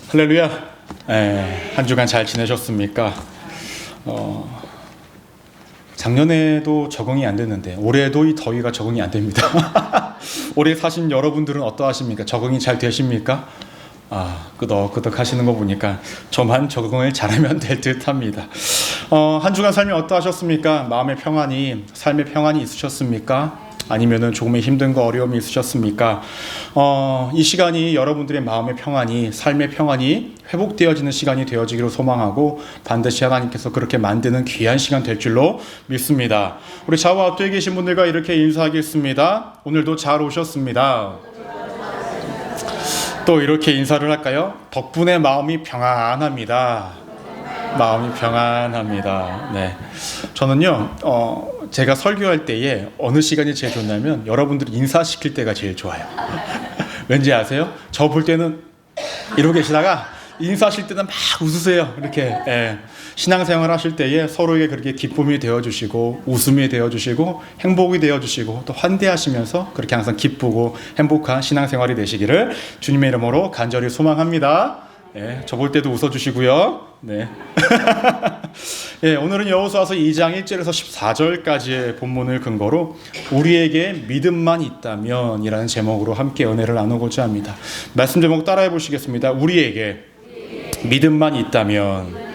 할렐루야. 한 주간 잘 지내셨습니까? 작년에도 적응이 안 됐는데 올해도 이 더위가 적응이 안 됩니다. 올해 사신 여러분들은 어떠하십니까? 적응이 잘 되십니까? 끄덕끄덕 하시는 거 보니까 저만 적응을 잘하면 될 듯 합니다. 한 주간 삶이 어떠하셨습니까? 마음의 평안이, 삶의 평안이 있으셨습니까? 아니면은 조금의 힘든 거, 어려움이 있으셨습니까? 이 시간이 여러분들의 마음의 평안이, 삶의 평안이 회복되어지는 시간이 되어지기로 소망하고 반드시 하나님께서 그렇게 만드는 귀한 시간 될 줄로 믿습니다. 우리 좌우 앞뒤에 계신 분들과 이렇게 인사하겠습니다. 오늘도 잘 오셨습니다. 또 이렇게 인사를 할까요? 덕분에 마음이 평안합니다. 마음이 평안합니다. 네. 저는요, 제가 설교할 때에 어느 시간이 제일 좋냐면 여러분들이 인사시킬 때가 제일 좋아요. 왠지 아세요? 저 볼 때는 이러고 계시다가 인사하실 때는 막 웃으세요. 이렇게. 신앙생활 하실 때에 서로에게 그렇게 기쁨이 되어주시고 웃음이 되어주시고 행복이 되어주시고 또 환대하시면서 그렇게 항상 기쁘고 행복한 신앙생활이 되시기를 주님의 이름으로 간절히 소망합니다. 저 볼 때도 웃어주시고요. 네. 오늘은 여호수아서 2장 1절에서 14절까지의 본문을 근거로 우리에게 믿음만 있다면 이라는 제목으로 함께 은혜를 나누고자 합니다. 말씀 제목 따라해 보시겠습니다. 우리에게 믿음만 있다면.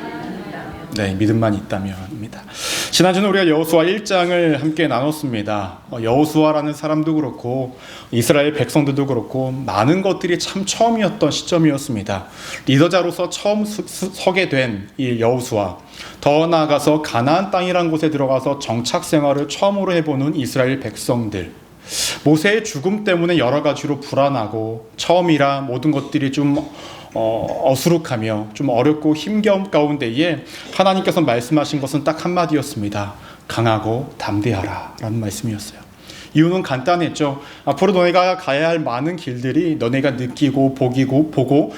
네, 믿음만 있다면입니다. 지난주는 우리가 여호수아 1장을 함께 나눴습니다. 여호수아라는 사람도 그렇고 이스라엘 백성들도 그렇고 많은 것들이 참 처음이었던 시점이었습니다. 리더자로서 처음 서게 된 이 여호수아, 더 나아가서 가나안 땅이란 곳에 들어가서 정착 생활을 처음으로 해보는 이스라엘 백성들, 모세의 죽음 때문에 여러 가지로 불안하고 처음이라 모든 것들이 좀 어수룩하며 좀 어렵고 힘겨운 가운데에 하나님께서 말씀하신 것은 딱 한마디였습니다. 강하고 담대하라 라는 말씀이었어요. 이유는 간단했죠. 앞으로 너네가 가야 할 많은 길들이 너네가 느끼고 보고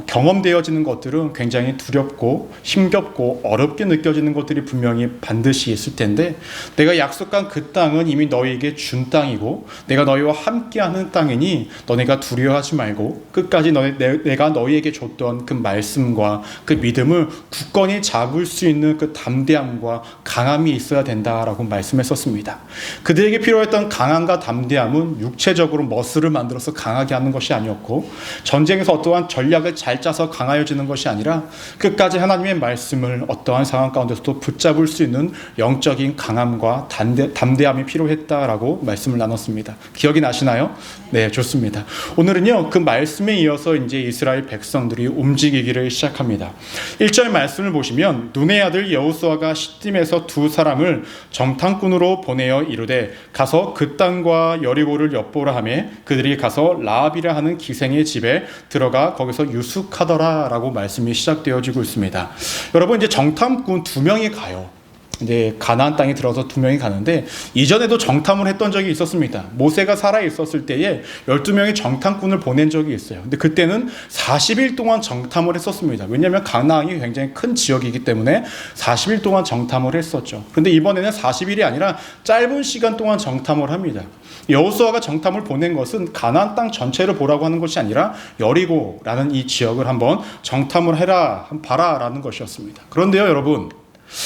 경험되어지는 것들은 굉장히 두렵고 힘겹고 어렵게 느껴지는 것들이 분명히 반드시 있을 텐데 내가 약속한 그 땅은 이미 너희에게 준 땅이고 내가 너희와 함께하는 땅이니 너네가 두려워하지 말고 끝까지 내가 너희에게 줬던 그 말씀과 그 믿음을 굳건히 잡을 수 있는 그 담대함과 강함이 있어야 된다라고 말씀했었습니다. 그들에게 필요했던 강함과 담대함은 육체적으로 머슬을 만들어서 강하게 하는 것이 아니었고 전쟁에서 어떠한 전략을 잘 짜서 강하여지는 것이 아니라 끝까지 하나님의 말씀을 어떠한 상황 가운데서도 붙잡을 수 있는 영적인 강함과 담대함이 필요했다라고 말씀을 나눴습니다. 기억이 나시나요? 네, 좋습니다. 오늘은요, 그 말씀에 이어서 이제 이스라엘 백성들이 움직이기를 시작합니다. 1절 말씀을 보시면 눈의 아들 여호수아가 시딤에서 두 사람을 정탐꾼으로 보내어 이르되 가서 그 땅과 여리고를 엿보라 하매 그들이 가서 라합이라 하는 기생의 집에 들어가 거기서 유숙하더라 라고 말씀이 시작되어지고 있습니다. 여러분, 이제 정탐꾼 두 명이 가요. 이제 가나안 땅에 들어서 두 명이 가는데 이전에도 정탐을 했던 적이 있었습니다. 모세가 살아 있었을 때에 12명의 정탐꾼을 보낸 적이 있어요. 근데 그때는 40일 동안 정탐을 했었습니다. 왜냐하면 가나안이 굉장히 큰 지역이기 때문에 40일 동안 정탐을 했었죠. 그런데 이번에는 40일이 아니라 짧은 시간 동안 정탐을 합니다. 여호수아가 정탐을 보낸 것은 가나안 땅 전체를 보라고 하는 것이 아니라 여리고라는 이 지역을 한번 정탐을 해라, 한번 봐라라는 것이었습니다. 그런데요, 여러분,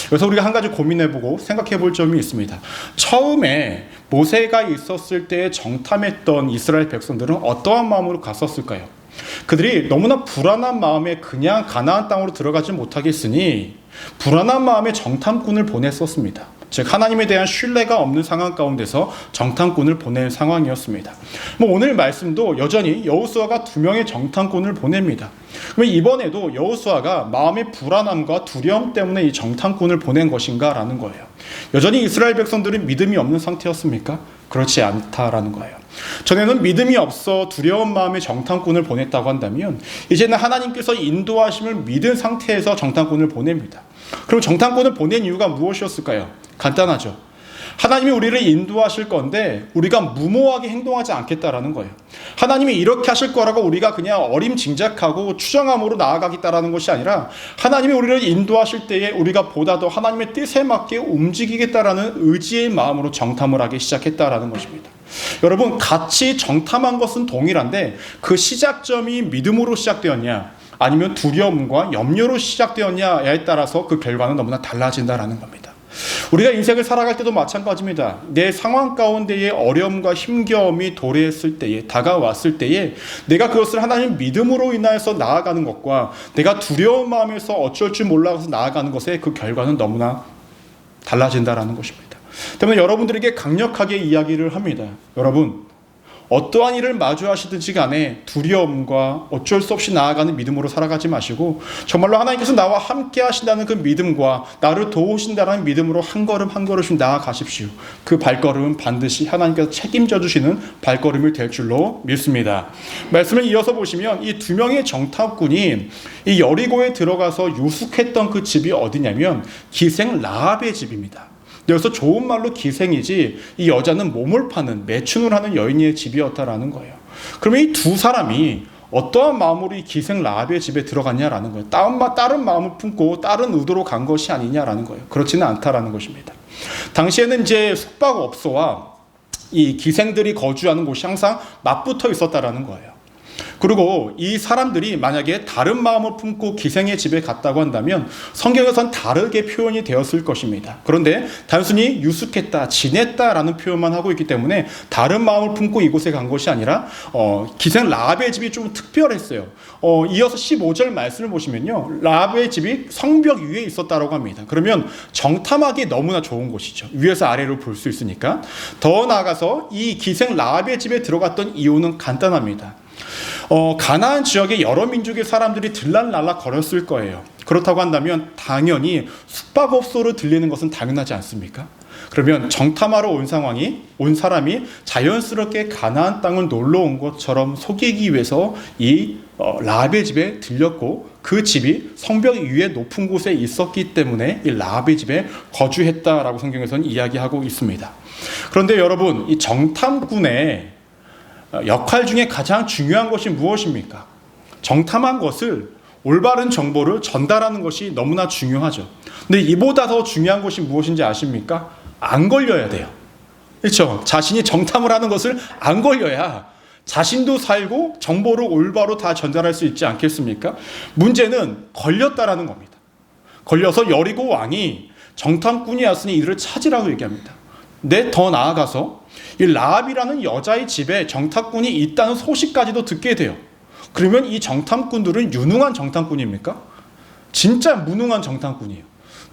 그래서 우리가 한 가지 고민해보고 생각해볼 점이 있습니다. 처음에 모세가 있었을 때 정탐했던 이스라엘 백성들은 어떠한 마음으로 갔었을까요? 그들이 너무나 불안한 마음에 그냥 가나안 땅으로 들어가지 못하겠으니 불안한 마음에 정탐꾼을 보냈었습니다. 즉 하나님에 대한 신뢰가 없는 상황 가운데서 정탐꾼을 보낸 상황이었습니다. 오늘 말씀도 여전히 여호수아가 두 명의 정탐꾼을 보냅니다. 그러면 이번에도 여호수아가 마음의 불안함과 두려움 때문에 이 정탐꾼을 보낸 것인가 라는 거예요. 여전히 이스라엘 백성들은 믿음이 없는 상태였습니까? 그렇지 않다라는 거예요. 전에는 믿음이 없어 두려운 마음에 정탐꾼을 보냈다고 한다면 이제는 하나님께서 인도하심을 믿은 상태에서 정탐꾼을 보냅니다. 그럼 정탐꾼을 보낸 이유가 무엇이었을까요? 간단하죠. 하나님이 우리를 인도하실 건데 우리가 무모하게 행동하지 않겠다라는 거예요. 하나님이 이렇게 하실 거라고 우리가 그냥 어림짐작하고 추정함으로 나아가겠다라는 것이 아니라 하나님이 우리를 인도하실 때에 우리가 보다 더 하나님의 뜻에 맞게 움직이겠다라는 의지의 마음으로 정탐을 하기 시작했다라는 것입니다. 여러분, 같이 정탐한 것은 동일한데 그 시작점이 믿음으로 시작되었냐 아니면 두려움과 염려로 시작되었냐에 따라서 그 결과는 너무나 달라진다라는 겁니다. 우리가 인생을 살아갈 때도 마찬가지입니다. 내 상황 가운데에 어려움과 힘겨움이 도래했을 때에, 다가왔을 때에 내가 그것을 하나님 믿음으로 인하여서 나아가는 것과 내가 두려운 마음에서 어쩔 줄 몰라서 나아가는 것의 그 결과는 너무나 달라진다라는 것입니다. 때문에 여러분들에게 강력하게 이야기를 합니다. 여러분, 어떠한 일을 마주하시든지 간에 두려움과 어쩔 수 없이 나아가는 믿음으로 살아가지 마시고 정말로 하나님께서 나와 함께 하신다는 그 믿음과 나를 도우신다는 믿음으로 한 걸음 한 걸음씩 나아가십시오. 그 발걸음은 반드시 하나님께서 책임져 주시는 발걸음이 될 줄로 믿습니다. 말씀을 이어서 보시면 이 두 명의 정탐꾼이 이 여리고에 들어가서 유숙했던 그 집이 어디냐면 기생 라합의 집입니다. 여기서 좋은 말로 기생이지 이 여자는 몸을 파는 매춘을 하는 여인의 집이었다라는 거예요. 그러면 이 두 사람이 어떠한 마음으로 이 기생 라합의 집에 들어갔냐라는 거예요. 다른 마음을 품고 다른 의도로 간 것이 아니냐라는 거예요. 그렇지는 않다라는 것입니다. 당시에는 이제 숙박업소와 이 기생들이 거주하는 곳이 항상 맞붙어 있었다라는 거예요. 그리고 이 사람들이 만약에 다른 마음을 품고 기생의 집에 갔다고 한다면 성경에선 다르게 표현이 되었을 것입니다. 그런데 단순히 유숙했다, 지냈다라는 표현만 하고 있기 때문에 다른 마음을 품고 이곳에 간 것이 아니라 기생 라합의 집이 좀 특별했어요. 이어서 15절 말씀을 보시면요, 라합의 집이 성벽 위에 있었다고 합니다. 그러면 정탐하기 너무나 좋은 곳이죠. 위에서 아래로 볼 수 있으니까. 더 나아가서 이 기생 라합의 집에 들어갔던 이유는 간단합니다. 가나안 지역에 여러 민족의 사람들이 들락날락 거렸을 거예요. 그렇다고 한다면 당연히 숙박업소로 들리는 것은 당연하지 않습니까? 그러면 정탐하러 온 사람이 자연스럽게 가나안 땅을 놀러 온 것처럼 속이기 위해서 이 라합의 집에 들렸고 그 집이 성벽 위에 높은 곳에 있었기 때문에 이 라합의 집에 거주했다라고 성경에서는 이야기하고 있습니다. 그런데 여러분, 이 정탐꾼의 역할 중에 가장 중요한 것이 무엇입니까? 정탐한 것을 올바른 정보를 전달하는 것이 너무나 중요하죠. 근데 이보다 더 중요한 것이 무엇인지 아십니까? 안 걸려야 돼요. 그렇죠? 자신이 정탐을 하는 것을 안 걸려야 자신도 살고 정보를 올바로 다 전달할 수 있지 않겠습니까? 문제는 걸렸다라는 겁니다. 걸려서 여리고 왕이 정탐꾼이 왔으니 이들을 찾으라고 얘기합니다. 더 나아가서 이 라합이라는 여자의 집에 정탐꾼이 있다는 소식까지도 듣게 돼요. 그러면 이 정탐꾼들은 유능한 정탐꾼입니까? 진짜 무능한 정탐꾼이에요.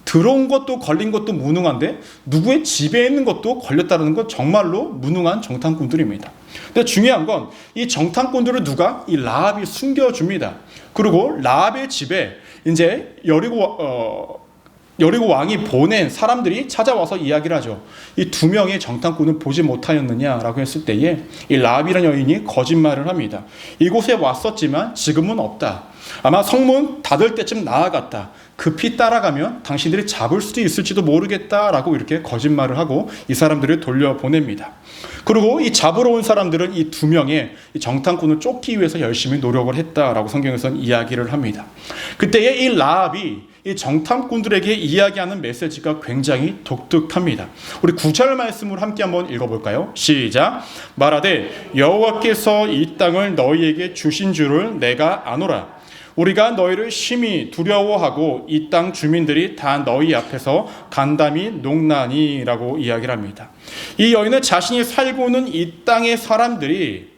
들어온 것도 걸린 것도 무능한데 누구의 집에 있는 것도 걸렸다는 건 정말로 무능한 정탐꾼들입니다. 근데 중요한 건 이 정탐꾼들을 누가? 이 라합이 숨겨줍니다. 그리고 라합의 집에 이제 여리고 왕이 보낸 사람들이 찾아와서 이야기를 하죠. 이 두 명의 정탐꾼을 보지 못하였느냐라고 했을 때에 이 라합이라는 여인이 거짓말을 합니다. 이곳에 왔었지만 지금은 없다. 아마 성문 닫을 때쯤 나아갔다. 급히 따라가면 당신들이 잡을 수도 있을지도 모르겠다라고 이렇게 거짓말을 하고 이 사람들을 돌려보냅니다. 그리고 이 잡으러 온 사람들은 이 두 명의 정탐꾼을 쫓기 위해서 열심히 노력을 했다라고 성경에서는 이야기를 합니다. 그때에 이 라합이 이 정탐꾼들에게 이야기하는 메시지가 굉장히 독특합니다. 우리 9절 말씀을 함께 한번 읽어볼까요? 시작. 말하되 여호와께서 이 땅을 너희에게 주신 줄을 내가 아노라. 우리가 너희를 심히 두려워하고 이 땅 주민들이 다 너희 앞에서 간담이 농나니라고 이야기를 합니다. 이 여인은 자신이 살고 있는 이 땅의 사람들이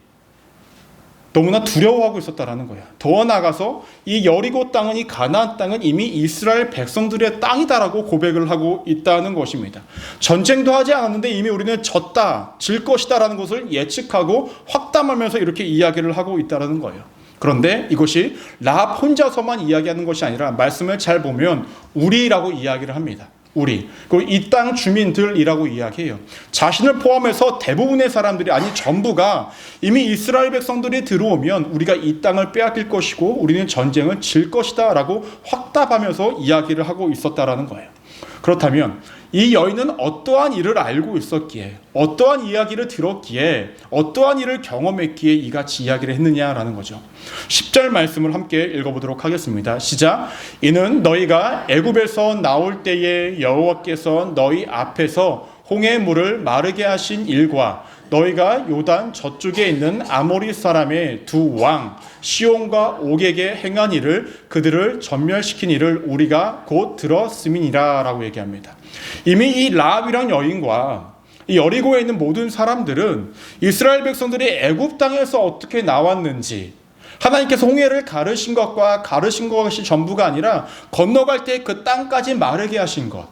너무나 두려워하고 있었다라는 거야. 더 나아가서 이 여리고 땅은, 이 가나안 땅은 이미 이스라엘 백성들의 땅이다라고 고백을 하고 있다는 것입니다. 전쟁도 하지 않았는데 이미 우리는 졌다, 질 것이다라는 것을 예측하고 확담하면서 이렇게 이야기를 하고 있다라는 거예요. 그런데 이것이 라합 혼자서만 이야기하는 것이 아니라 말씀을 잘 보면 우리라고 이야기를 합니다. 우리, 그리고 이 땅 주민들이라고 이야기해요. 자신을 포함해서 대부분의 사람들이, 아니 전부가 이미 이스라엘 백성들이 들어오면 우리가 이 땅을 빼앗길 것이고 우리는 전쟁을 질 것이다 라고 확답하면서 이야기를 하고 있었다라는 거예요. 그렇다면 이 여인은 어떠한 일을 알고 있었기에, 어떠한 이야기를 들었기에, 어떠한 일을 경험했기에 이같이 이야기를 했느냐라는 거죠. 10절 말씀을 함께 읽어보도록 하겠습니다. 시작. 이는 너희가 애굽에서 나올 때에 여호와께서 너희 앞에서 홍해 물을 마르게 하신 일과 너희가 요단 저쪽에 있는 아모리 사람의 두 왕 시온과 옥에게 행한 일을 그들을 전멸시킨 일을 우리가 곧 들었음이니라 라고 얘기합니다. 이미 이 라합이란 여인과 이 여리고에 있는 모든 사람들은 이스라엘 백성들이 애굽 땅에서 어떻게 나왔는지, 하나님께서 홍해를 가르신 것이 전부가 아니라 건너갈 때 그 땅까지 마르게 하신 것,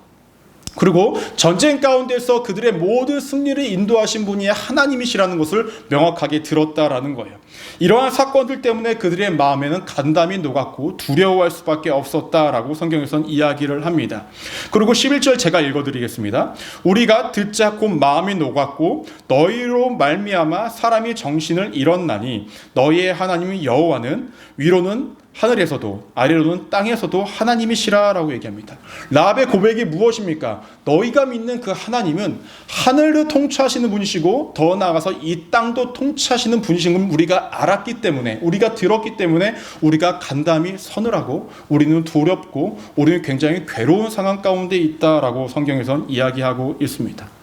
그리고 전쟁 가운데서 그들의 모든 승리를 인도하신 분이 하나님이시라는 것을 명확하게 들었다라는 거예요. 이러한 사건들 때문에 그들의 마음에는 간담이 녹았고 두려워할 수밖에 없었다라고 성경에서는 이야기를 합니다. 그리고 11절 제가 읽어드리겠습니다. 우리가 듣자 곧 마음이 녹았고 너희로 말미암아 사람이 정신을 잃었나니 너희의 하나님 여호와는 위로는 하늘에서도 아래로는 땅에서도 하나님이시라라고 얘기합니다. 라합의 고백이 무엇입니까? 너희가 믿는 그 하나님은 하늘을 통치하시는 분이시고 더 나아가서 이 땅도 통치하시는 분이신 걸 우리가 알았기 때문에, 우리가 들었기 때문에 우리가 간담이 서늘하고 우리는 두렵고 우리는 굉장히 괴로운 상황 가운데 있다라고 성경에서는 이야기하고 있습니다.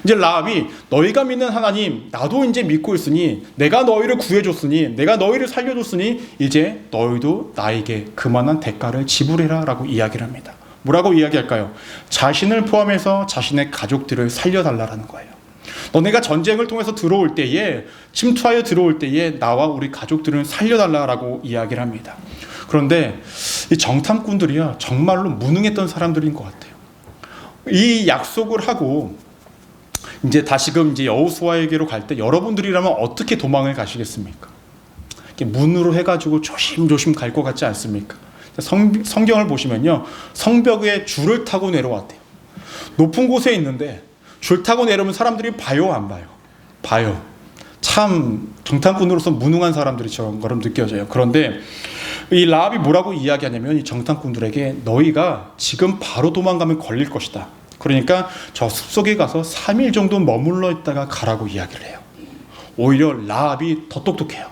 이제 라합이 너희가 믿는 하나님 나도 이제 믿고 있으니, 내가 너희를 구해줬으니, 내가 너희를 살려줬으니 이제 너희도 나에게 그만한 대가를 지불해라 라고 이야기를 합니다. 뭐라고 이야기할까요? 자신을 포함해서 자신의 가족들을 살려달라는 거예요. 너네가 전쟁을 통해서 들어올 때에, 침투하여 들어올 때에 나와 우리 가족들을 살려달라고 이야기를 합니다. 그런데 이 정탐꾼들이야 정말로 무능했던 사람들인 것 같아요. 이 약속을 하고 이제 다시금 여호수아에게로 갈 때 여러분들이라면 어떻게 도망을 가시겠습니까? 이렇게 문으로 해가지고 조심조심 갈 것 같지 않습니까? 성경을 보시면요, 성벽에 줄을 타고 내려왔대요. 높은 곳에 있는데 줄 타고 내려오면 사람들이 봐요, 안 봐요? 봐요. 참 정탐꾼으로서 무능한 사람들이처럼 느껴져요. 그런데 이 라합이 뭐라고 이야기하냐면 이 정탐꾼들에게 너희가 지금 바로 도망가면 걸릴 것이다. 그러니까 저 숲속에 가서 3일 정도 머물러 있다가 가라고 이야기를 해요. 오히려 라합이 더 똑똑해요.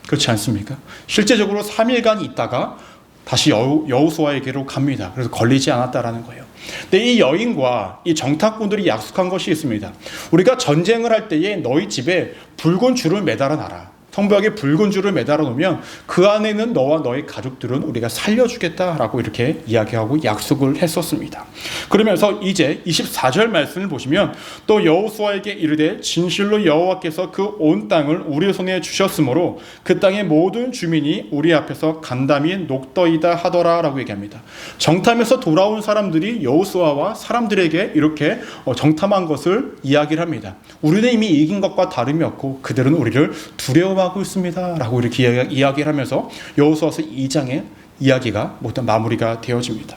그렇지 않습니까? 실제적으로 3일간 있다가 다시 여호수아에게로 갑니다. 그래서 걸리지 않았다라는 거예요. 근데 이 여인과 이 정탐꾼들이 약속한 것이 있습니다. 우리가 전쟁을 할 때에 너희 집에 붉은 줄을 매달아 놔라. 성벽에 붉은 줄을 매달아 놓으면 그 안에는 너와 너의 가족들은 우리가 살려주겠다라고 이렇게 이야기하고 약속을 했었습니다. 그러면서 이제 24절 말씀을 보시면 또 여호수아에게 이르되 진실로 여호와께서 그 온 땅을 우리 손에 주셨으므로 그 땅의 모든 주민이 우리 앞에서 간담이 녹더이다 하더라라고 얘기합니다. 정탐에서 돌아온 사람들이 여호수아와 사람들에게 이렇게 정탐한 것을 이야기를 합니다. 우리는 이미 이긴 것과 다름이 없고 그들은 우리를 두려워하고 있습니다 라고 이렇게 이야기를 하면서 여호수아서 2장의 이야기가 모두 마무리가 되어집니다.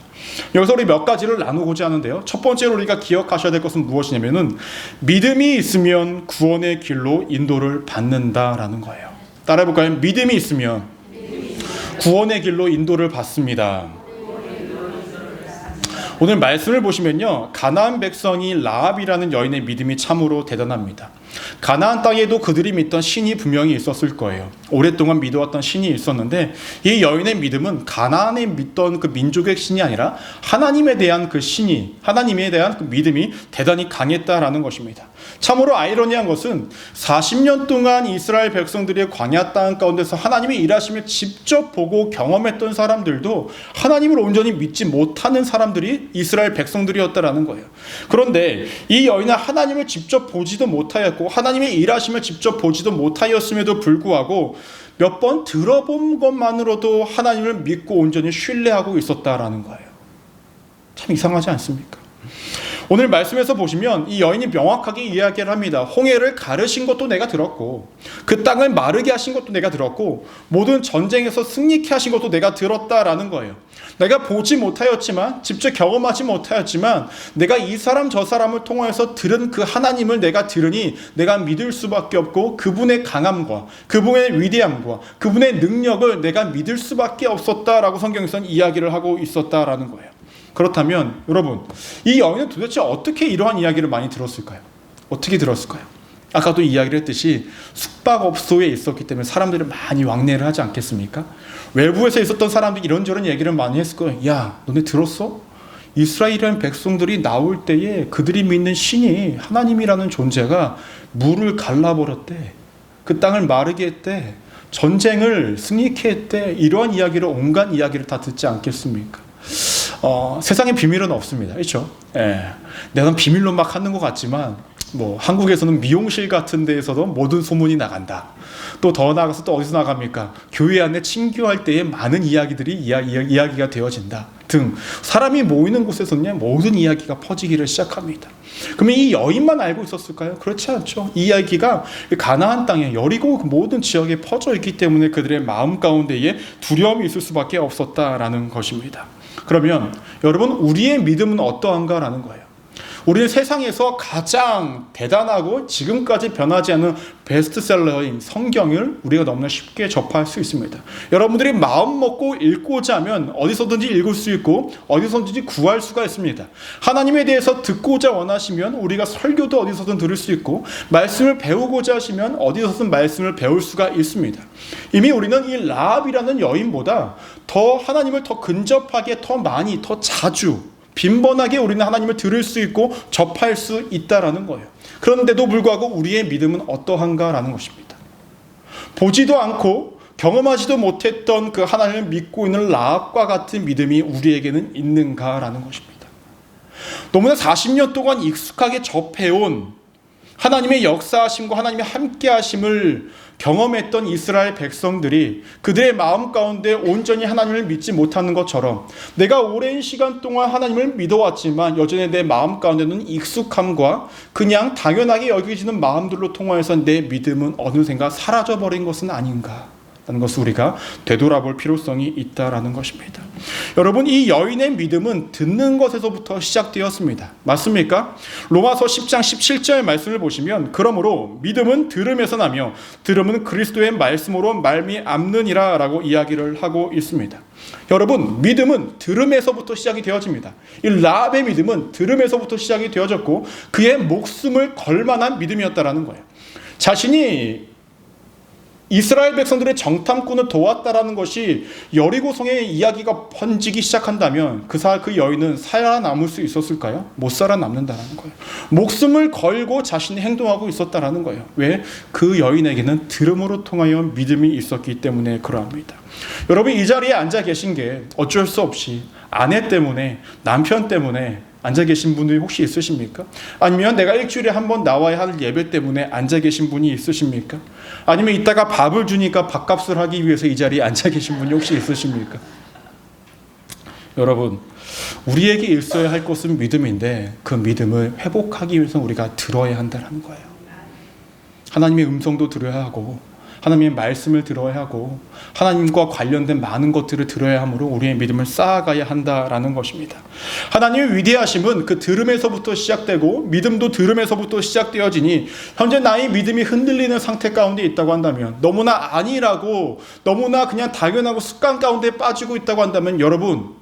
여기서 우리 몇 가지를 나누고자 하는데요, 첫 번째로 우리가 기억하셔야 될 것은 무엇이냐면은 믿음이 있으면 구원의 길로 인도를 받는다라는 거예요. 따라해볼까요? 믿음이 있으면 구원의 길로 인도를 받습니다. 오늘 말씀을 보시면요, 가나안 백성이 라합이라는 여인의 믿음이 참으로 대단합니다. 가나안 땅에도 그들이 믿던 신이 분명히 있었을 거예요. 오랫동안 믿어왔던 신이 있었는데 이 여인의 믿음은 가나안에 믿던 그 민족의 신이 아니라 하나님에 대한 그 신이, 하나님에 대한 그 믿음이 대단히 강했다라는 것입니다. 참으로 아이러니한 것은 40년 동안 이스라엘 백성들의 광야 땅 가운데서 하나님의 일하심을 직접 보고 경험했던 사람들도 하나님을 온전히 믿지 못하는 사람들이 이스라엘 백성들이었다라는 거예요. 그런데 이 여인은 하나님을 직접 보지도 못하였고 하나님의 일하심을 직접 보지도 못하였음에도 불구하고 몇 번 들어본 것만으로도 하나님을 믿고 온전히 신뢰하고 있었다라는 거예요. 참 이상하지 않습니까? 오늘 말씀에서 보시면 이 여인이 명확하게 이야기를 합니다. 홍해를 가르신 것도 내가 들었고 그 땅을 마르게 하신 것도 내가 들었고 모든 전쟁에서 승리케 하신 것도 내가 들었다라는 거예요. 내가 보지 못하였지만, 직접 경험하지 못하였지만 내가 이 사람 저 사람을 통해서 들은 그 하나님을 내가 들으니 내가 믿을 수밖에 없고 그분의 강함과 그분의 위대함과 그분의 능력을 내가 믿을 수밖에 없었다라고 성경에서는 이야기를 하고 있었다라는 거예요. 그렇다면 여러분, 이 여인은 도대체 어떻게 이러한 이야기를 많이 들었을까요? 어떻게 들었을까요? 아까도 이야기를 했듯이 숙박업소에 있었기 때문에 사람들이 많이 왕래를 하지 않겠습니까? 외부에서 있었던 사람들이 이런저런 얘기를 많이 했을 거예요. 야, 너네 들었어? 이스라엘이라는 백성들이 나올 때에 그들이 믿는 신이 하나님이라는 존재가 물을 갈라버렸대. 그 땅을 마르게 했대. 전쟁을 승리케 했대. 이러한 이야기를, 온갖 이야기를 다 듣지 않겠습니까? 세상에 비밀은 없습니다. 그렇죠? 예. 내가 비밀로 막 하는 것 같지만 뭐 한국에서는 미용실 같은 데에서도 모든 소문이 나간다. 또 더 나아가서 또 어디서 나갑니까? 교회 안에 친교할 때에 많은 이야기들이 이야기가 되어진다 등 사람이 모이는 곳에서는 모든 이야기가 퍼지기를 시작합니다. 그러면 이 여인만 알고 있었을까요? 그렇지 않죠. 이 이야기가 가나안 땅에 여리고 모든 지역에 퍼져 있기 때문에 그들의 마음 가운데에 두려움이 있을 수밖에 없었다라는 것입니다. 그러면 여러분, 우리의 믿음은 어떠한가라는 거예요. 우리는 세상에서 가장 대단하고 지금까지 변하지 않은 베스트셀러인 성경을 우리가 너무나 쉽게 접할 수 있습니다. 여러분들이 마음 먹고 읽고자 하면 어디서든지 읽을 수 있고 어디서든지 구할 수가 있습니다. 하나님에 대해서 듣고자 원하시면 우리가 설교도 어디서든 들을 수 있고, 말씀을 배우고자 하시면 어디서든 말씀을 배울 수가 있습니다. 이미 우리는 이 라합이라는 여인보다 더 하나님을 더 근접하게, 더 많이, 더 자주, 빈번하게 우리는 하나님을 들을 수 있고 접할 수 있다라는 거예요. 그런데도 불구하고 우리의 믿음은 어떠한가라는 것입니다. 보지도 않고 경험하지도 못했던 그 하나님을 믿고 있는 라합과 같은 믿음이 우리에게는 있는가라는 것입니다. 너무나 40년 동안 익숙하게 접해온 하나님의 역사하심과 하나님의 함께하심을 경험했던 이스라엘 백성들이 그들의 마음 가운데 온전히 하나님을 믿지 못하는 것처럼, 내가 오랜 시간 동안 하나님을 믿어왔지만 여전히 내 마음 가운데는 익숙함과 그냥 당연하게 여겨지는 마음들로 통하여서 내 믿음은 어느샌가 사라져버린 것은 아닌가 라는 것을 우리가 되돌아볼 필요성이 있다라는 것입니다. 여러분, 이 여인의 믿음은 듣는 것에서부터 시작되었습니다. 맞습니까? 로마서 10장 17절 말씀을 보시면, 그러므로 믿음은 들음에서 나며 들음은 그리스도의 말씀으로 말미암느니라 라고 이야기를 하고 있습니다. 여러분, 믿음은 들음에서부터 시작이 되어집니다. 이 라합의 믿음은 들음에서부터 시작이 되어졌고 그의 목숨을 걸 만한 믿음이었다라는 거예요. 자신이 이스라엘 백성들의 정탐꾼을 도왔다라는 것이 여리고성의 이야기가 번지기 시작한다면 그 여인은 살아남을 수 있었을까요? 못 살아남는다라는 거예요. 목숨을 걸고 자신이 행동하고 있었다라는 거예요. 왜? 그 여인에게는 들음으로 통하여 믿음이 있었기 때문에 그러합니다. 여러분, 이 자리에 앉아 계신 게 어쩔 수 없이 아내 때문에, 남편 때문에 앉아 계신 분들이 혹시 있으십니까? 아니면 내가 일주일에 한 번 나와야 할 예배 때문에 앉아 계신 분이 있으십니까? 아니면 이따가 밥을 주니까 밥값을 하기 위해서 이 자리에 앉아 계신 분이 혹시 있으십니까? 여러분, 우리에게 있어야 할 것은 믿음인데 그 믿음을 회복하기 위해서 우리가 들어야 한다는 거예요. 하나님의 음성도 들어야 하고 하나님의 말씀을 들어야 하고 하나님과 관련된 많은 것들을 들어야 하므로 우리의 믿음을 쌓아가야 한다라는 것입니다. 하나님의 위대하심은 그 들음에서부터 시작되고 믿음도 들음에서부터 시작되어지니, 현재 나의 믿음이 흔들리는 상태 가운데 있다고 한다면, 너무나 아니라고 너무나 그냥 당연하고 습관 가운데 빠지고 있다고 한다면, 여러분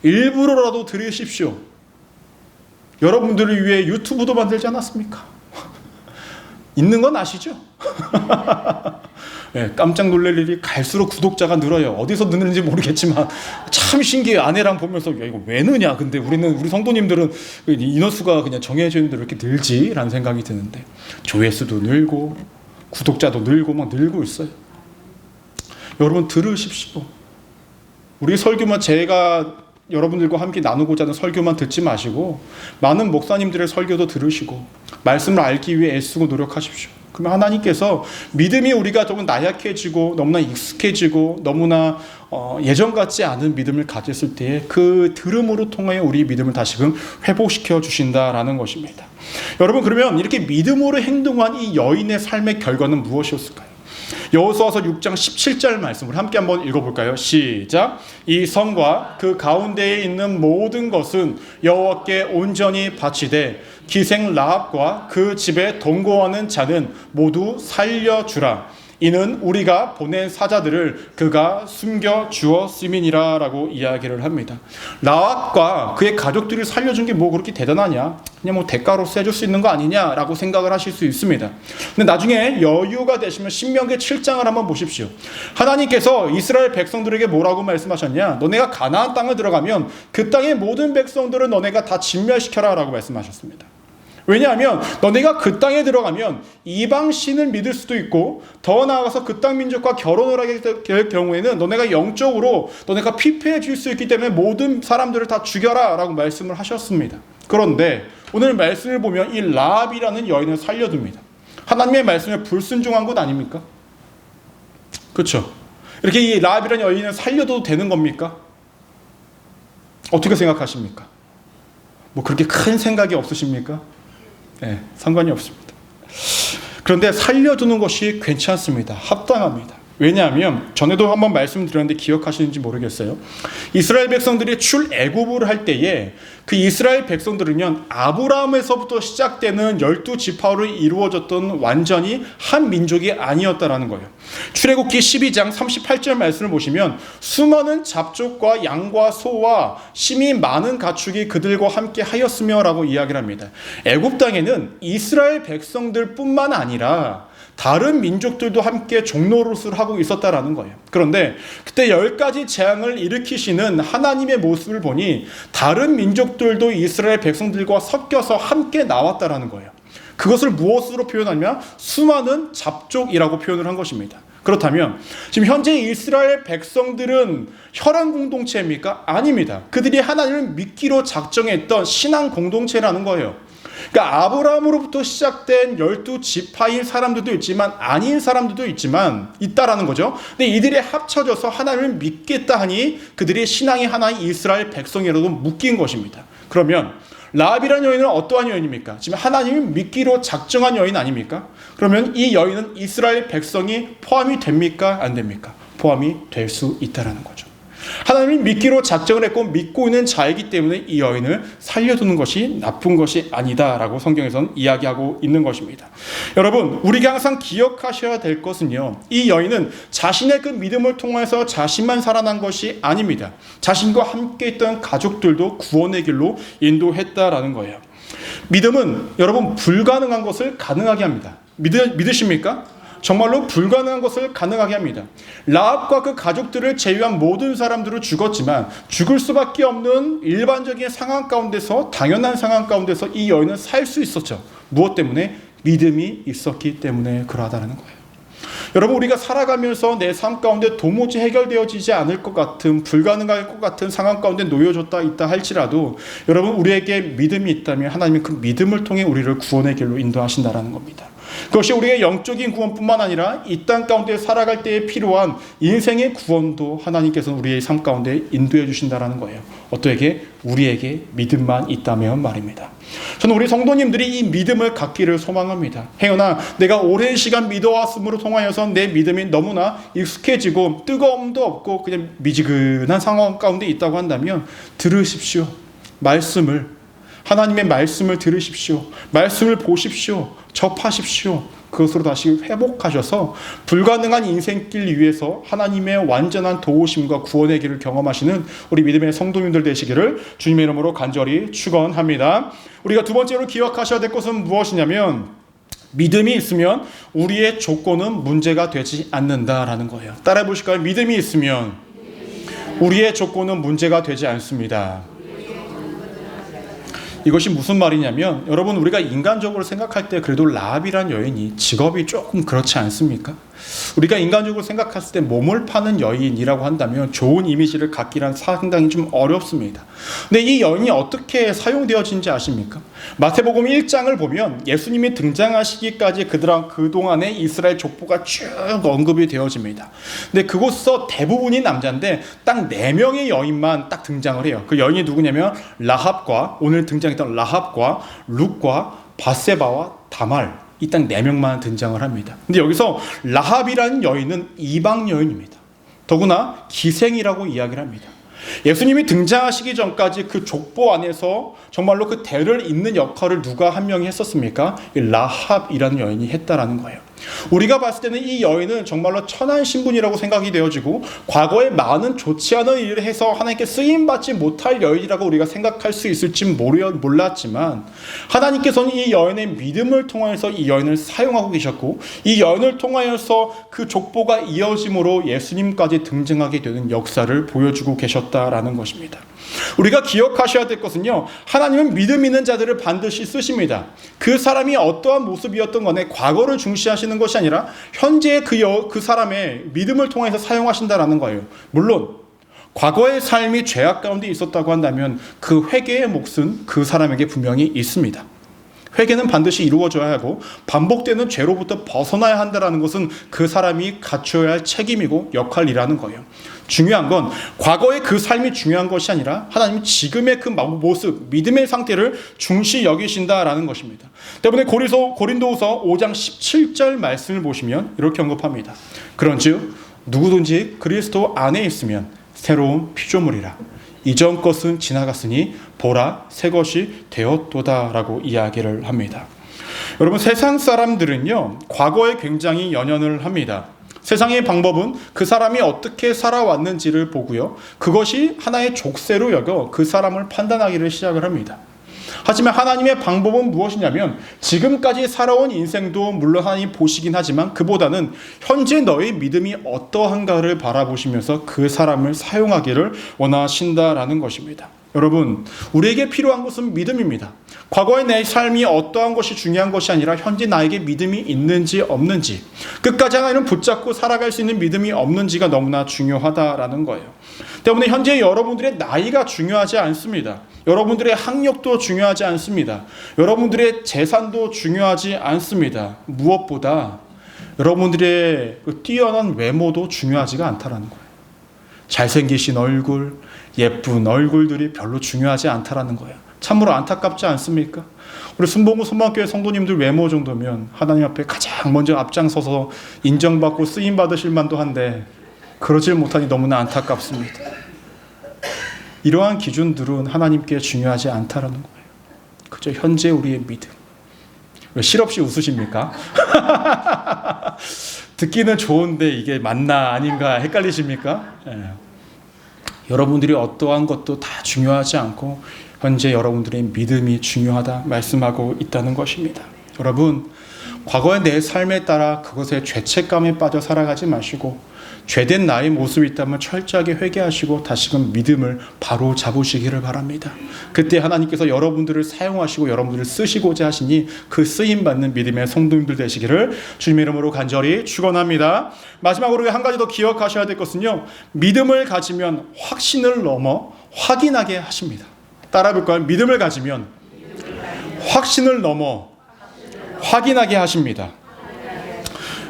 일부러라도 들으십시오. 여러분들을 위해 유튜브도 만들지 않았습니까? 있는 건 아시죠? 네, 깜짝 놀랄 일이 갈수록 구독자가 늘어요. 어디서 느는지 모르겠지만 참 신기해요. 아내랑 보면서 야, 이거 왜 느냐? 근데 우리 성도님들은 인원수가 그냥 정해져 있는데 왜 이렇게 늘지? 라는 생각이 드는데, 조회수도 늘고 구독자도 늘고 막 늘고 있어요. 여러분, 들으십시오. 우리 설교만, 제가 여러분들과 함께 나누고자 하는 설교만 듣지 마시고 많은 목사님들의 설교도 들으시고 말씀을 알기 위해 애쓰고 노력하십시오. 그러면 하나님께서 믿음이 우리가 조금 나약해지고 너무나 익숙해지고 너무나 예전 같지 않은 믿음을 가졌을 때에 그 들음으로 통하여 우리 믿음을 다시금 회복시켜 주신다라는 것입니다. 여러분, 그러면 이렇게 믿음으로 행동한 이 여인의 삶의 결과는 무엇이었을까요? 여호수아서 6장 17절 말씀을 함께 한번 읽어볼까요? 시작. 이 성과 그 가운데에 있는 모든 것은 여호와께 온전히 바치되 기생 라합과 그 집에 동거하는 자는 모두 살려주라. 이는 우리가 보낸 사자들을 그가 숨겨 주었음이니라 라고 이야기를 합니다. 라합과 그의 가족들을 살려준 게 뭐 그렇게 대단하냐, 그냥 뭐 대가로서 해줄 수 있는 거 아니냐 라고 생각을 하실 수 있습니다. 근데 나중에 여유가 되시면 신명기 7장을 한번 보십시오. 하나님께서 이스라엘 백성들에게 뭐라고 말씀하셨냐, 너네가 가나안 땅을 들어가면 그 땅의 모든 백성들을 너네가 다 진멸시켜라 라고 말씀하셨습니다. 왜냐하면 너네가 그 땅에 들어가면 이방 신을 믿을 수도 있고, 더 나아가서 그 땅 민족과 결혼을 하게 될 경우에는 너네가 영적으로 너네가 피폐해질 수 있기 때문에 모든 사람들을 다 죽여라 라고 말씀을 하셨습니다. 그런데 오늘 말씀을 보면 이 라합이라는 여인을 살려둡니다. 하나님의 말씀에 불순종한 것 아닙니까? 그렇죠? 이렇게 이 라합이라는 여인을 살려도 되는 겁니까? 어떻게 생각하십니까? 뭐 그렇게 큰 생각이 없으십니까? 네, 상관이 없습니다. 그런데 살려두는 것이 괜찮습니다. 합당합니다. 왜냐하면 전에도 한번 말씀드렸는데 기억하시는지 모르겠어요. 이스라엘 백성들이 출애굽을 할 때에 그 이스라엘 백성들은요, 아브라함에서부터 시작되는 12지파로 이루어졌던 완전히 한 민족이 아니었다라는 거예요. 출애굽기 12장 38절 말씀을 보시면 수많은 잡족과 양과 소와 심히 많은 가축이 그들과 함께 하였으며 라고 이야기를 합니다. 애굽 땅에는 이스라엘 백성들뿐만 아니라 다른 민족들도 함께 종노릇을 하고 있었다라는 거예요. 그런데 그때 10가지 재앙을 일으키시는 하나님의 모습을 보니 다른 민족들도 이스라엘 백성들과 섞여서 함께 나왔다라는 거예요. 그것을 무엇으로 표현하냐면 수많은 잡족이라고 표현을 한 것입니다. 그렇다면 지금 현재 이스라엘 백성들은 혈안 공동체입니까? 아닙니다. 그들이 하나님을 믿기로 작정했던 신앙 공동체라는 거예요. 그러니까 아브라함으로부터 시작된 12지파인 사람들도 있지만 아닌 사람들도 있다라는 거죠. 근데 이들이 합쳐져서 하나님을 믿겠다 하니 그들의 신앙이 하나의 이스라엘 백성이라도 묶인 것입니다. 그러면 라합이라는 여인은 어떠한 여인입니까? 지금 하나님을 믿기로 작정한 여인 아닙니까? 그러면 이 여인은 이스라엘 백성이 포함이 됩니까? 안 됩니까? 포함이 될 수 있다라는 거죠. 하나님이 믿기로 작정을 했고 믿고 있는 자이기 때문에 이 여인을 살려두는 것이 나쁜 것이 아니다라고 성경에서는 이야기하고 있는 것입니다. 여러분, 우리가 항상 기억하셔야 될 것은요, 이 여인은 자신의 그 믿음을 통해서 자신만 살아난 것이 아닙니다. 자신과 함께 있던 가족들도 구원의 길로 인도했다라는 거예요. 믿음은 여러분 불가능한 것을 가능하게 합니다. 믿으십니까? 정말로 불가능한 것을 가능하게 합니다. 라합과 그 가족들을 제외한 모든 사람들은 죽었지만 죽을 수밖에 없는 일반적인 상황 가운데서, 당연한 상황 가운데서 이 여인은 살 수 있었죠. 무엇 때문에? 믿음이 있었기 때문에 그러하다는 거예요. 여러분, 우리가 살아가면서 내 삶 가운데 도무지 해결되어지지 않을 것 같은, 불가능할 것 같은 상황 가운데 놓여졌다 있다 할지라도 여러분, 우리에게 믿음이 있다면 하나님은 그 믿음을 통해 우리를 구원의 길로 인도하신다라는 겁니다. 그것이 우리의 영적인 구원뿐만 아니라 이 땅 가운데 살아갈 때에 필요한 인생의 구원도 하나님께서 우리의 삶 가운데 인도해 주신다라는 거예요. 어떠에게? 우리에게 믿음만 있다면 말입니다. 저는 우리 성도님들이 이 믿음을 갖기를 소망합니다. 행여나 내가 오랜 시간 믿어왔음으로 통하여서 내 믿음이 너무나 익숙해지고 뜨거움도 없고 그냥 미지근한 상황 가운데 있다고 한다면 들으십시오. 하나님의 말씀을 들으십시오. 말씀을 보십시오. 접하십시오. 그것으로 다시 회복하셔서 불가능한 인생길 위에서 하나님의 완전한 도우심과 구원의 길을 경험하시는 우리 믿음의 성도님들 되시기를 주님의 이름으로 간절히 축원합니다. 우리가 두 번째로 기억하셔야 될 것은 무엇이냐면 믿음이 있으면 우리의 조건은 문제가 되지 않는다라는 거예요. 따라해 보실까요? 믿음이 있으면 우리의 조건은 문제가 되지 않습니다. 이것이 무슨 말이냐면 여러분, 우리가 인간적으로 생각할 때 그래도 라합이란 여인이 직업이 조금 그렇지 않습니까? 우리가 인간적으로 생각했을 때 몸을 파는 여인이라고 한다면 좋은 이미지를 갖기란 상당히 좀 어렵습니다. 근데 이 여인이 어떻게 사용되어진지 아십니까? 마태복음 1장을 보면 예수님이 등장하시기까지 그동안에 이스라엘 족보가 쭉 언급이 되어집니다. 근데 그곳서 대부분이 남자인데 딱 4명의 여인만 딱 등장을 해요. 그 여인이 누구냐면 오늘 등장했던 라합과 룻과 바세바와 다말, 이 딱 4명만 등장을 합니다. 근데 여기서 라합이라는 여인은 이방 여인입니다. 더구나 기생이라고 이야기를 합니다. 예수님이 등장하시기 전까지 그 족보 안에서 정말로 그 대를 잇는 역할을 누가 한 명이 했었습니까? 라합이라는 여인이 했다라는 거예요. 우리가 봤을 때는 이 여인은 정말로 천한 신분이라고 생각이 되어지고 과거에 많은 좋지 않은 일을 해서 하나님께 쓰임받지 못할 여인이라고 우리가 생각할 수 있을지 몰랐지만 하나님께서는 이 여인의 믿음을 통하여서 이 여인을 사용하고 계셨고 이 여인을 통하여서 그 족보가 이어짐으로 예수님까지 등장하게 되는 역사를 보여주고 계셨다라는 것입니다. 우리가 기억하셔야 될 것은요, 하나님은 믿음 있는 자들을 반드시 쓰십니다. 그 사람이 어떠한 모습이었던 간에 과거를 중시하시는 것이 아니라 현재의 그 사람의 믿음을 통해서 사용하신다라는 거예요. 물론 과거의 삶이 죄악 가운데 있었다고 한다면 그 회개의 몫은 그 사람에게 분명히 있습니다. 회개는 반드시 이루어져야 하고 반복되는 죄로부터 벗어나야 한다는 것은 그 사람이 갖춰야 할 책임이고 역할이라는 거예요. 중요한 건 과거의 그 삶이 중요한 것이 아니라 하나님이 지금의 그 모습, 믿음의 상태를 중시 여기신다라는 것입니다. 때문에 고린도후서 5장 17절 말씀을 보시면 이렇게 언급합니다. 그런즉 누구든지 그리스도 안에 있으면 새로운 피조물이라. 이전 것은 지나갔으니 보라 새 것이 되었도다라고 이야기를 합니다. 여러분, 세상 사람들은요 과거에 굉장히 연연을 합니다. 세상의 방법은 그 사람이 어떻게 살아왔는지를 보고요, 그것이 하나의 족쇄로 여겨 그 사람을 판단하기를 시작을 합니다. 하지만 하나님의 방법은 무엇이냐면 지금까지 살아온 인생도 물론 하나님 보시긴 하지만 그보다는 현재 너의 믿음이 어떠한가를 바라보시면서 그 사람을 사용하기를 원하신다라는 것입니다. 여러분, 우리에게 필요한 것은 믿음입니다. 과거의 내 삶이 어떠한 것이 중요한 것이 아니라 현재 나에게 믿음이 있는지 없는지, 끝까지 하나님을 붙잡고 살아갈 수 있는 믿음이 없는지가 너무나 중요하다라는 거예요. 때문에 현재 여러분들의 나이가 중요하지 않습니다. 여러분들의 학력도 중요하지 않습니다. 여러분들의 재산도 중요하지 않습니다. 무엇보다 여러분들의 뛰어난 외모도 중요하지가 않다라는 거예요. 잘생기신 얼굴, 예쁜 얼굴들이 별로 중요하지 않다라는 거예요. 참으로 안타깝지 않습니까? 우리 순복음 소망교회 성도님들 외모 정도면 하나님 앞에 가장 먼저 앞장서서 인정받고 쓰임받으실 만도 한데 그러질 못하니 너무나 안타깝습니다. 이러한 기준들은 하나님께 중요하지 않다라는 거예요. 그저 현재 우리의 믿음. 왜 실없이 웃으십니까? 듣기는 좋은데 이게 맞나 아닌가 헷갈리십니까? 예. 여러분들이 어떠한 것도 다 중요하지 않고 현재 여러분들의 믿음이 중요하다 말씀하고 있다는 것입니다. 여러분, 과거의 내 삶에 따라 그것의 죄책감에 빠져 살아가지 마시고 죄된 나의 모습이 있다면 철저하게 회개하시고 다시금 믿음을 바로 잡으시기를 바랍니다. 그때 하나님께서 여러분들을 사용하시고 여러분들을 쓰시고자 하시니 그 쓰임받는 믿음의 성도님들 되시기를 주님의 이름으로 간절히 축원합니다. 마지막으로 한 가지 더 기억하셔야 될 것은요, 믿음을 가지면 확신을 넘어 확인하게 하십니다. 따라 볼까요? 믿음을 가지면 확신을 넘어 확인하게 하십니다.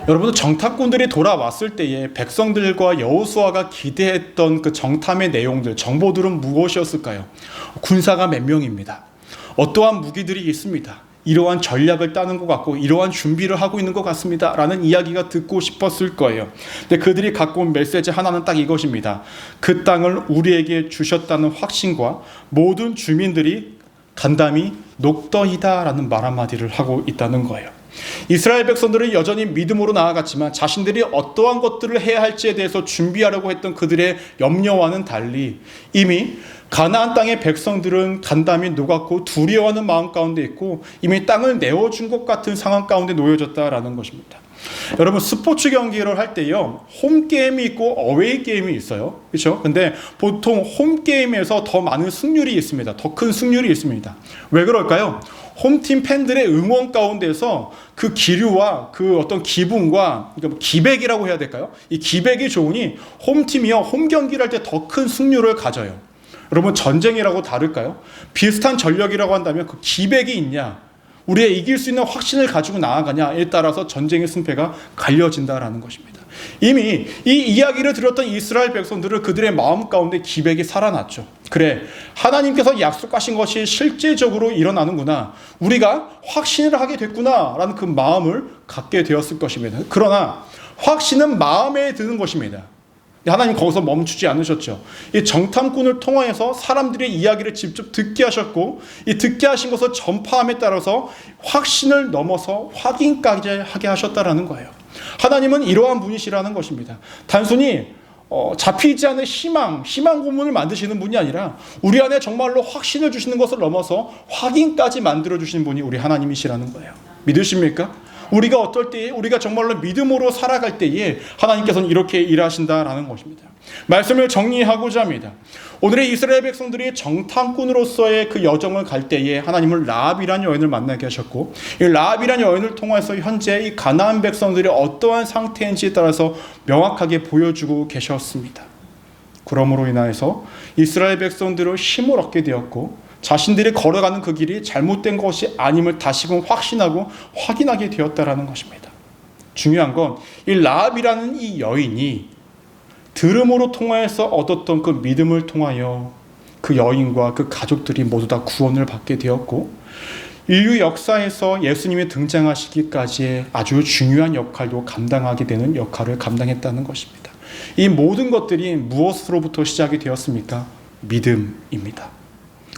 여러분, 정탐꾼들이 돌아왔을 때에 백성들과 여호수아가 기대했던 그 정탐의 내용들, 정보들은 무엇이었을까요? 군사가 몇 명입니다. 어떠한 무기들이 있습니다. 이러한 전략을 따는 것 같고 이러한 준비를 하고 있는 것 같습니다 라는 이야기가 듣고 싶었을 거예요. 근데 그들이 갖고 온 메시지 하나는 딱 이것입니다. 그 땅을 우리에게 주셨다는 확신과 모든 주민들이 간담이 녹더이다 라는 말 한마디를 하고 있다는 거예요. 이스라엘 백성들은 여전히 믿음으로 나아갔지만 자신들이 어떠한 것들을 해야 할지에 대해서 준비하려고 했던 그들의 염려와는 달리 이미 가나안 땅의 백성들은 간담이 녹았고 두려워하는 마음 가운데 있고 이미 땅을 내어준 것 같은 상황 가운데 놓여졌다라는 것입니다. 여러분, 스포츠 경기를 할 때요, 홈게임이 있고 어웨이 게임이 있어요. 그렇죠? 근데 보통 홈게임에서 더 많은 승률이 있습니다. 더 큰 승률이 있습니다. 왜 그럴까요? 홈팀 팬들의 응원 가운데서 그 기류와 그 어떤 기분과, 그러니까 기백이라고 해야 될까요? 이 기백이 좋으니 홈팀이요, 홈 경기를 할 때 더 큰 승률을 가져요. 여러분, 전쟁이라고 다를까요? 비슷한 전력이라고 한다면 그 기백이 있냐, 우리의 이길 수 있는 확신을 가지고 나아가냐에 따라서 전쟁의 승패가 갈려진다라는 것입니다. 이미 이 이야기를 들었던 이스라엘 백성들은 그들의 마음 가운데 기백이 살아났죠. 그래, 하나님께서 약속하신 것이 실제적으로 일어나는구나, 우리가 확신을 하게 됐구나 라는 그 마음을 갖게 되었을 것입니다. 그러나 확신은 마음에 드는 것입니다. 하나님 거기서 멈추지 않으셨죠. 이 정탐꾼을 통하여서 사람들의 이야기를 직접 듣게 하셨고, 이 듣게 하신 것을 전파함에 따라서 확신을 넘어서 확인까지 하게 하셨다라는 거예요. 하나님은 이러한 분이시라는 것입니다. 단순히 잡히지 않은 희망 고문을 만드시는 분이 아니라 우리 안에 정말로 확신을 주시는 것을 넘어서 확인까지 만들어주시는 분이 우리 하나님이시라는 거예요. 믿으십니까? 우리가 어떨 때에, 우리가 정말로 믿음으로 살아갈 때에 하나님께서는 이렇게 일하신다라는 것입니다. 말씀을 정리하고자 합니다. 오늘의 이스라엘 백성들이 정탐꾼으로서의 그 여정을 갈 때에 하나님은 라합이라는 여인을 만나게 하셨고, 이 라합이라는 여인을 통해서 현재 이 가나안 백성들이 어떠한 상태인지에 따라서 명확하게 보여주고 계셨습니다. 그러므로 인하여서 이스라엘 백성들은 힘을 얻게 되었고, 자신들이 걸어가는 그 길이 잘못된 것이 아님을 다시금 확신하고 확인하게 되었다라는 것입니다. 중요한 건 이 라합이라는 이 여인이 들음으로 통하여서 얻었던 그 믿음을 통하여 그 여인과 그 가족들이 모두 다 구원을 받게 되었고, 인류 역사에서 예수님이 등장하시기까지의 아주 중요한 역할도 감당하게 되는 역할을 감당했다는 것입니다. 이 모든 것들이 무엇으로부터 시작이 되었습니까? 믿음입니다.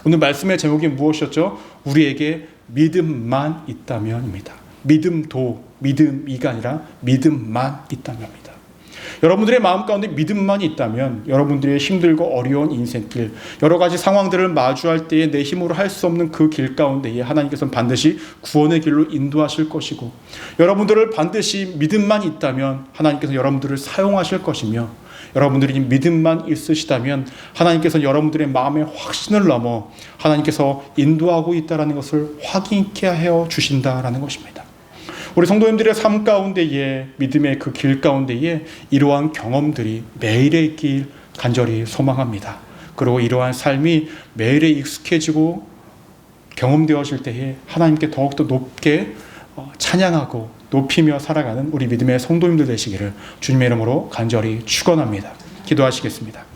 오늘 말씀의 제목이 무엇이었죠? 우리에게 믿음만 있다면입니다. 믿음이가 아니라 믿음만 있다면입니다. 여러분들의 마음 가운데 믿음만 있다면 여러분들의 힘들고 어려운 인생길, 여러 가지 상황들을 마주할 때에 내 힘으로 할 수 없는 그 길 가운데에 하나님께서는 반드시 구원의 길로 인도하실 것이고, 여러분들을 반드시 믿음만 있다면 하나님께서 여러분들을 사용하실 것이며, 여러분들이 믿음만 있으시다면 하나님께서는 여러분들의 마음의 확신을 넘어 하나님께서 인도하고 있다는 것을 확인케 하여 주신다라는 것입니다. 우리 성도님들의 삶 가운데에, 믿음의 그 길 가운데에 이러한 경험들이 매일에 있길 간절히 소망합니다. 그리고 이러한 삶이 매일에 익숙해지고 경험되어질 때에 하나님께 더욱더 높게 찬양하고 높이며 살아가는 우리 믿음의 성도님들 되시기를 주님의 이름으로 간절히 축원합니다. 기도하시겠습니다.